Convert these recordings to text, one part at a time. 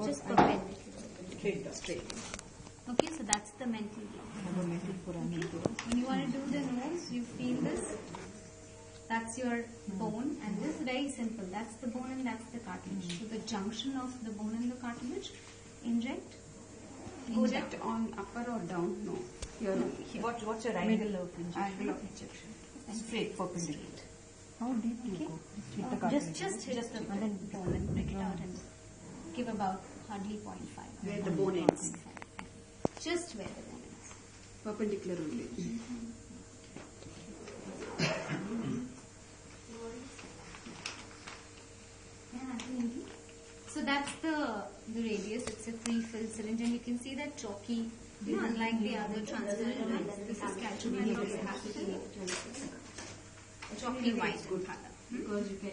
just perpendicular. Straight. Okay, so that's the mental block. Okay. When you want to do the nose, you feel this. That's your bone, and this is very simple. That's the bone and that's the cartilage. So the junction of the bone and the cartilage, inject. Inject on upper or down? No. Here. No, here. What's your angle of injection? Angle of injection. Straight, perpendicular. How deep do you go? Hit the cartilage. Just hit the bone and break it out and give about hardly 0.5. Where the bone ends. Just where the bone ends. Perpendicular only. So that's the radius. It's a pre-filled syringe, and you can see that chalky. Unlike the other transparent ones, this is calcium and chalky white good color. because you can,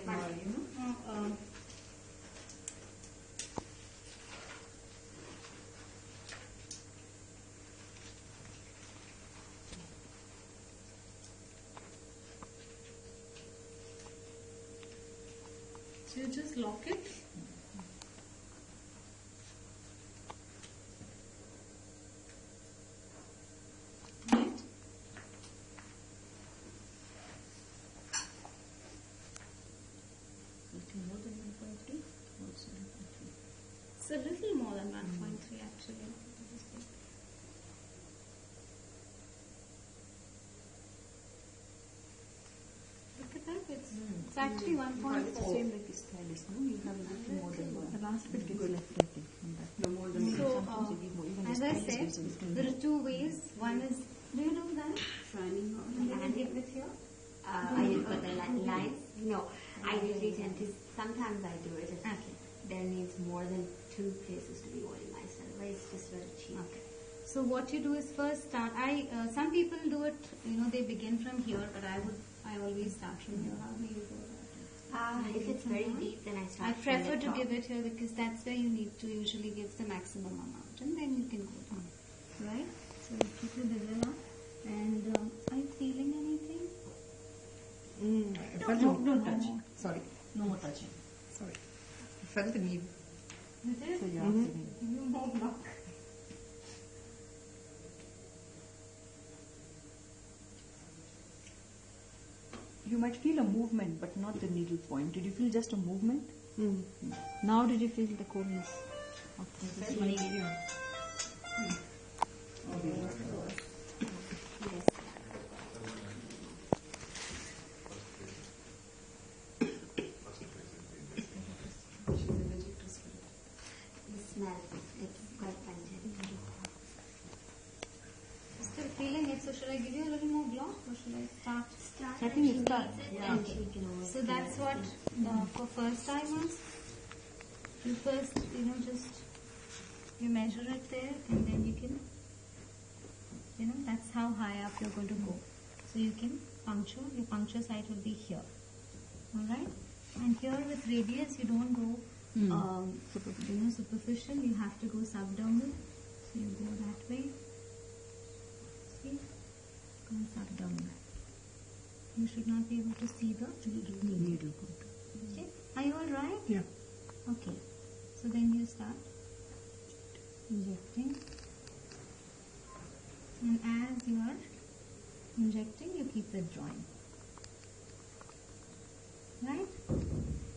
So you just lock it. Right. It's a little more than 1.3 actually. Look at that, it's actually 1.4. Same like his stylus, no? You have nothing more than one. The last bit gets left, I think, from that. no more than So, as I said, there are two ways. One is, do you do that? shining or And then you hit with here. I didn't put the lines. No, I usually tend to. Sometimes I do it. If Okay. there needs more than 2 places to be oilized. Otherwise, it's just very cheap. Okay. So what you do is first start. Some people do it. They begin from here, but I always start from here. How do you do that? If it's very deep, then I start. I from prefer the to top. give it here because that's where you need to usually give the maximum amount, and then you can go down. Right? So you keep your bezel up, and are you feeling anything? I felt no, don't touch. Sorry. No more touching. Sorry. I felt the need. You did? So you are feeling. You more block. You might feel a movement, but not the needle point. Did you feel just a movement? Now did you feel the coldness? The smell, it's quite pungent. Still feeling it. So should I give you a little more block, or should I start? I think you start. And she can always So that's what for first timers. You first, just you measure it there, and then you can, that's how high up you're going to go. So you can puncture. Your puncture site will be here. All right. And here with radius, you don't go, superficial. You have to go subdermal. So you go that way. See, go subdermal. You should not be able to see the needle. Okay. Are you all right? Yeah. Okay. So then you start injecting. And as you are injecting, you keep withdrawing. Right?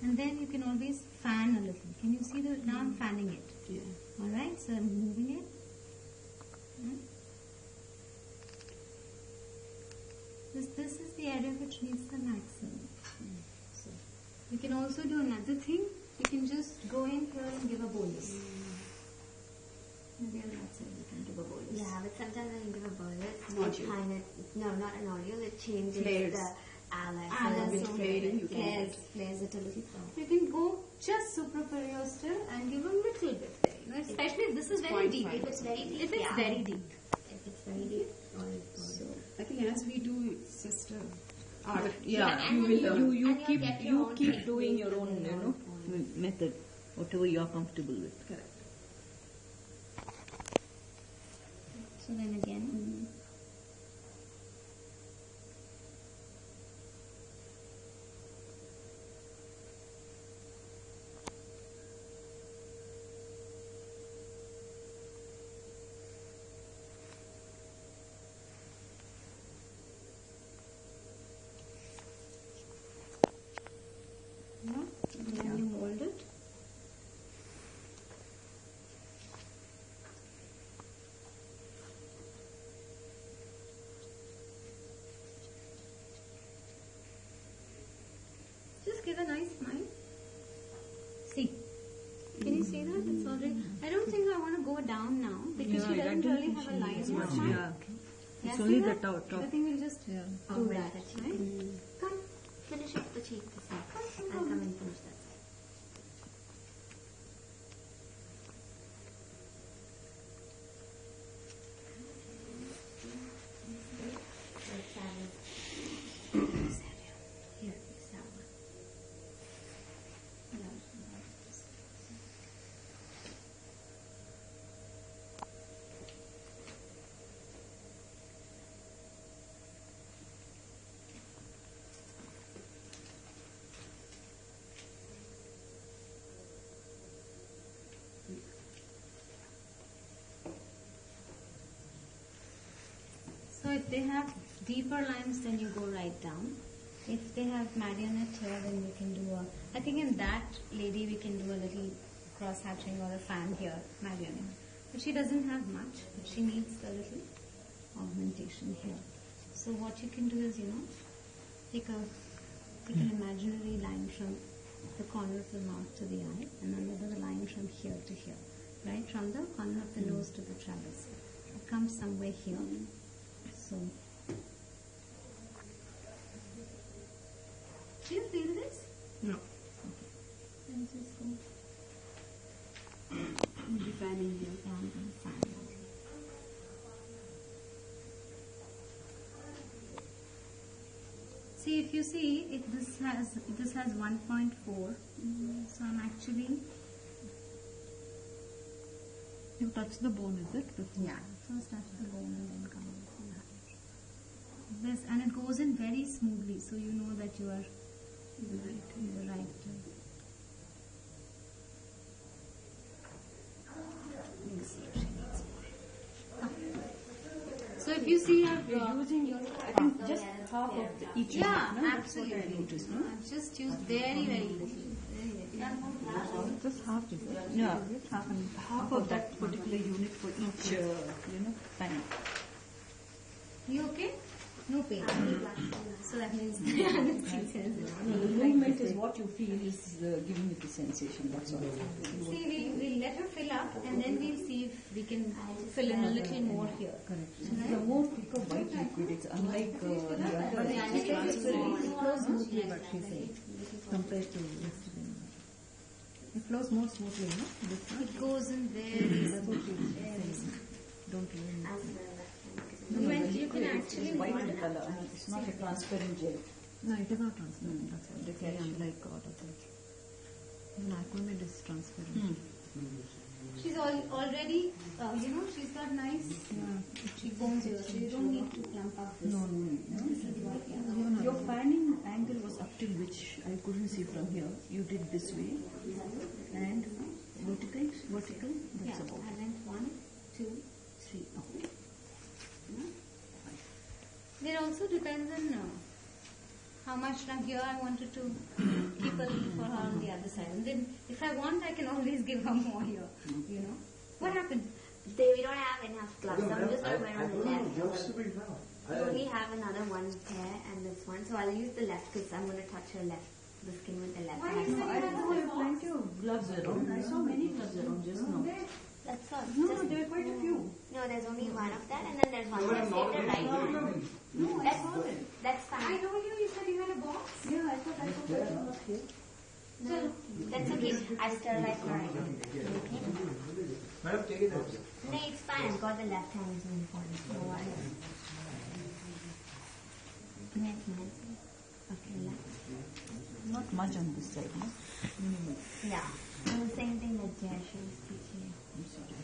And then you can always fan a little. Can you see now I'm fanning it? yeah. Alright, so I'm moving it. This is the area which needs the maximum. So you can also do another thing. You can just go in here and give a bolus. Maybe that's it. You can give a bolus. Yeah, but sometimes when you give a bolus, Nodule. not a nodule, it changes Flares. the alus. With So flaring, you can Flares it a little. You can go just supraferior still and give a little bit there. Especially if this is very 0.5. deep. if it's very deep, If it's very deep. If it's very deep, So I think as we do, it's just art. Yeah, and you then will. you- You and you'll get your own keep thing. doing your Your own, own method, whatever you are comfortable with. Correct. So then again. you see that? It's already. I don't think I want to go down now because she doesn't really have a line. It's Yeah, only see the that? top. I think we'll just do that, right? Come, finish up the cheek this side. I'll come and finish that side. Here, it's that one. So if they have deeper lines, then you go right down. If they have marionette here, then we can do a. I think in that lady we can do a little cross hatching or a fan here, marionette. But she doesn't have much. But she needs a little augmentation here. So what you can do is, take an imaginary line from the corner of the mouth to the eye, and another line from here to here, right? From the corner of the nose to the tragus. It comes somewhere here. So, do you feel this? No. And just go Defining here. down and fan. See, if you see, this has 1.4. So I'm actually You touch the bone, is it? Before? first touch the bone and then come on from that. This, and it goes in very smoothly, so you know that you are in the right. So if you see, You're using your, I think, just half of the, each yeah, one. No? That's what I absolutely. noticed, no? I've just used very, very little. Just half is it? Yeah, half of that particular unit for each, time. You okay? No pain. So that means the anesthesia is The movement is what you feel is giving you the sensation, that's all. See, we'll let her fill up and then we'll see if we can fill in a little more here. Correct. This is a more thicker white liquid. It's unlike the other. It flows smoothly, but she said. Compared to yesterday. It flows more smoothly, no? This one? It goes in very smoothly. Don't really. You can actually It's white in color. It's not a transparent gel. No, it is not transparent. That's why. Definitely unlike other things. Even Aquamed is transparent. She's already, she's got nice cheekbones here, so you don't need to plump up this. No. This is what, yeah. Your fanning angle was up till which I couldn't see from here. You did this way. And vertical? Yeah, That's about I went 1, 2, 3. okay. It also depends on how much from here I wanted to keep a little for her on the other side. And then if I want, I can always give her more here, What happened? We don't have enough gloves. I'm just going to wear on the left. We only have another one pair and this one. So I'll use the left because I'm going to touch her left, the skin with the left Why you hand. said I thought there were plenty of gloves around. I saw many gloves around just now. That's all. No, there were quite a few. No, there's only one of that and then there's one that's in the right hand. No, I saw them. That's I fine. told you said you had a box. Yeah, I thought that was not here. No, that's okay. I sterilized her right hand. Okay? No, it's fine. I've got the left hand is important. No worries. Next. Okay, left. Not much on this side, no? Minimal. Yeah. And the same thing that Jayashree was teaching. I'm sorry.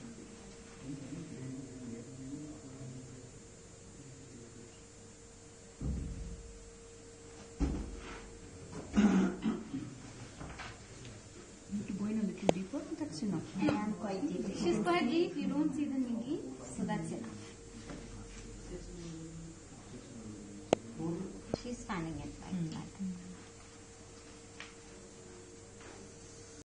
Need to go in a little deeper, that's enough. I am quite deep. She's quite deep. You don't see the nidhi, so that's enough. She's fanning it right.